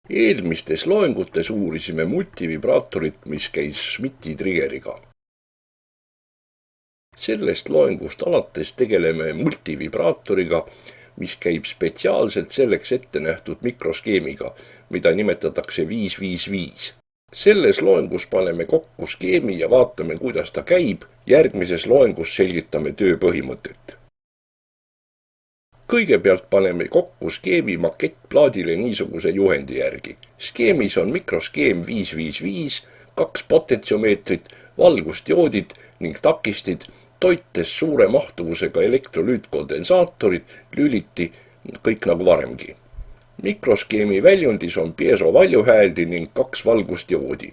Eelmistes loengutes uurisime multivibraatorit, mis käis Schmidti trigeriga. Sellest loengust alates tegeleme multivibraatoriga, mis käib spetsiaalselt selleks ette nähtud mikroskeemiga, mida nimetatakse 555. Selles loengus paneme kokku skeemi ja vaatame, kuidas ta käib. Järgmises loengus selgitame töö põhimõtet. Kõigepealt paneme kokku skeemi makettplaadile niisuguse juhendi järgi. Skeemis on mikroskeem 555, 2 potentsiomeetrit, valgusdioodid ning takistid, toites suure mahtuvusega elektrolüütkondensaatorid, lüliti, kõik nagu varemgi. Mikroskeemi väljundis on piesovaljuhääldi ning 2 valgusdioodi.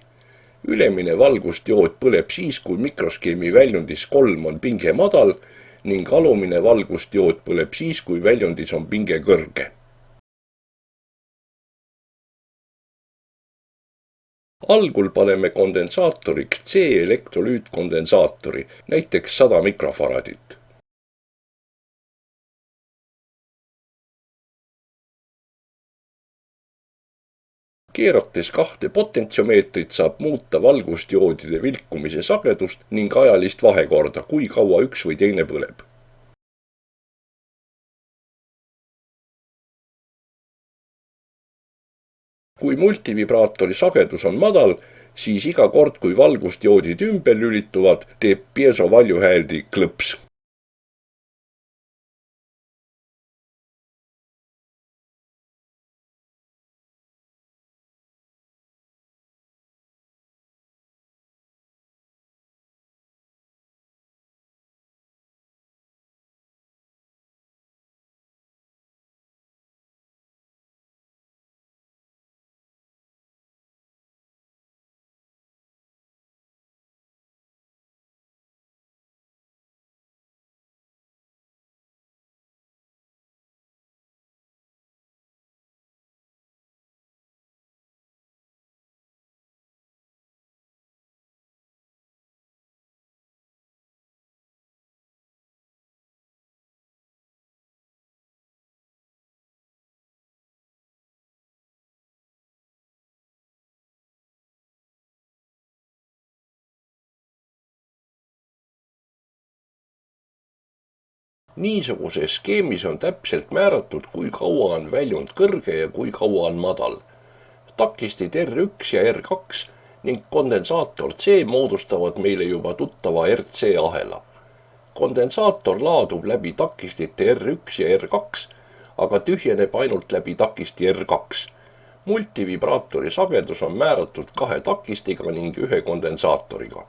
Ülemine valgusdiood põleb siis, kui mikroskeemi väljundis 3 on pinge madal ning alumine valgusdiood põleb siis, kui väljundis on pinge kõrge. Algul paneme kondensaatoriks C elektrolüütkondensaatori, näiteks 100 mikrofaradit. Keerates 2 potentsiomeetrit saab muuta valgusdioodide vilkumise sagedust ning ajalist vahekorda, kui kaua üks või teine põleb. Kui multivibraatori sagedus on madal, siis iga kord, kui valgusdioodid ümber lülituvad, teeb piesovaljuhääldi klõps. Niisuguses skeemis on täpselt määratud, kui kaua on väljund kõrge ja kui kaua on madal. Takistid R1 ja R2 ning kondensaator C moodustavad meile juba tuttava RC ahela. Kondensaator laadub läbi takistite R1 ja R2, aga tühjeneb ainult läbi takisti R2. Multivibraatori sagedus on määratud 2 takistiga ning 1 kondensaatoriga.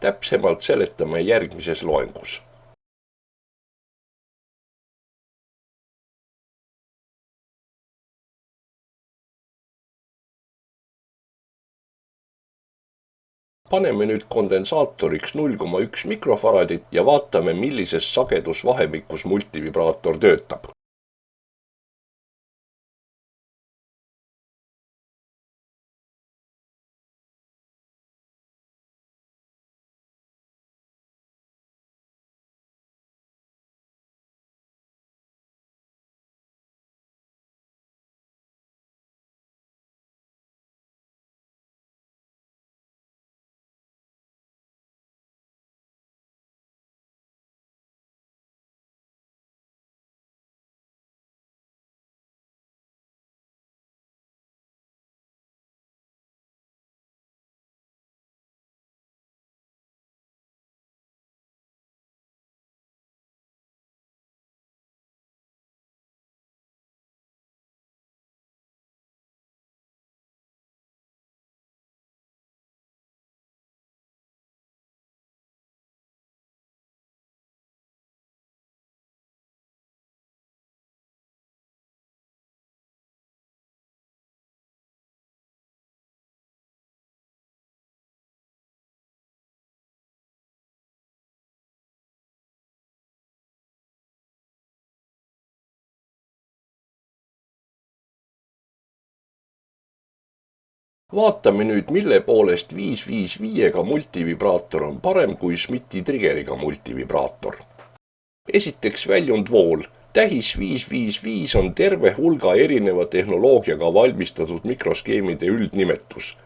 Täpsemalt seletame järgmises loengus. Paneme nüüd kondensaatoriks 0,1 mikrofaradit ja vaatame, millises sagedusvahemikus multivibraator töötab. Vaatame nüüd, mille poolest 555-ga multivibraator on parem kui Schmidti trigeriga multivibraator. Esiteks väljundvool. Tähis 555 on terve hulga erineva tehnoloogiaga valmistatud mikroskeemide üldnimetus.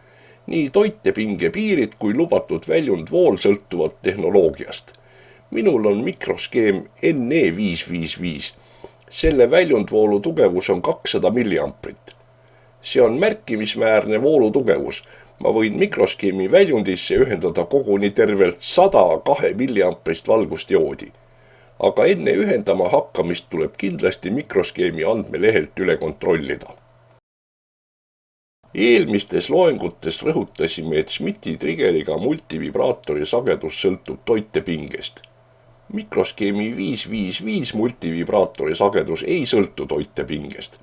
Nii toitepinge piirid kui lubatud väljundvool sõltuvad tehnoloogiast. Minul on mikroskeem NE555. Selle väljundvoolu tugevus on 200 milliamprit. See on märkimisväärne voolutugevus. Ma võin mikroskeemi väljundisse ühendada koguni tervelt 102 milliamprist valgustjoodi. Aga enne ühendama hakkamist tuleb kindlasti mikroskeemi andmelehelt üle kontrollida. Eelmistes loengutes rõhutasime, et Schmidti trigeriga multivibraatori sagedus sõltub toitepingest. Mikroskeemi 555 multivibraatori sagedus ei sõltu toitepingest.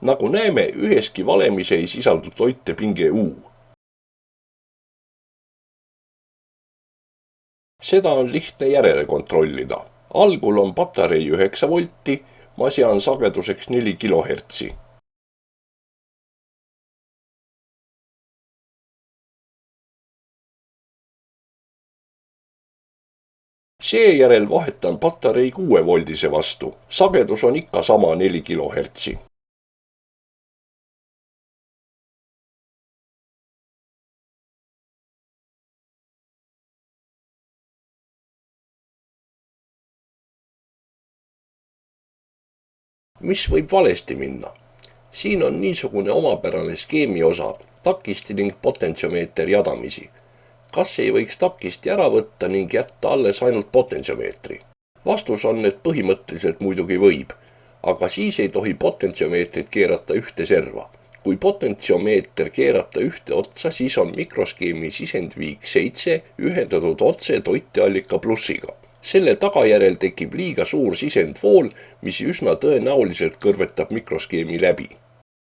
Nagu näeme, üheski valemis ei sisaldu toitepinge U. Seda on lihtne järele kontrollida. Algul on patarei 9 volti, ma sean sageduseks 4 kHz. Seejärel vahetan patarei 6 voldise vastu. Sagedus on ikka sama 4 kHz. Mis võib valesti minna? Siin on niisugune omapärane skeemi osa, takisti ning potentsiomeeter jadamisi. Kas ei võiks takisti ära võtta ning jätta alles ainult potentsiomeetri? Vastus on, et põhimõtteliselt muidugi võib, aga siis ei tohi potentsiomeetrit keerata ühte serva. Kui potentsiomeeter keerata ühte otsa, siis on mikroskeemi sisendviik 7 ühendatud otse toiteallika plussiga. Selle tagajärel tekib liiga suur sisendvool, mis üsna tõenäoliselt kõrvetab mikroskeemi läbi.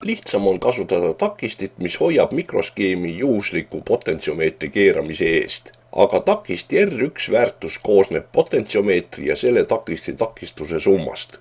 Lihtsam on kasutada takistit, mis hoiab mikroskeemi juhusliku potentsiomeetri keeramise eest. Aga takisti R1 väärtus koosneb potentsiomeetri ja selle takisti takistuse summast.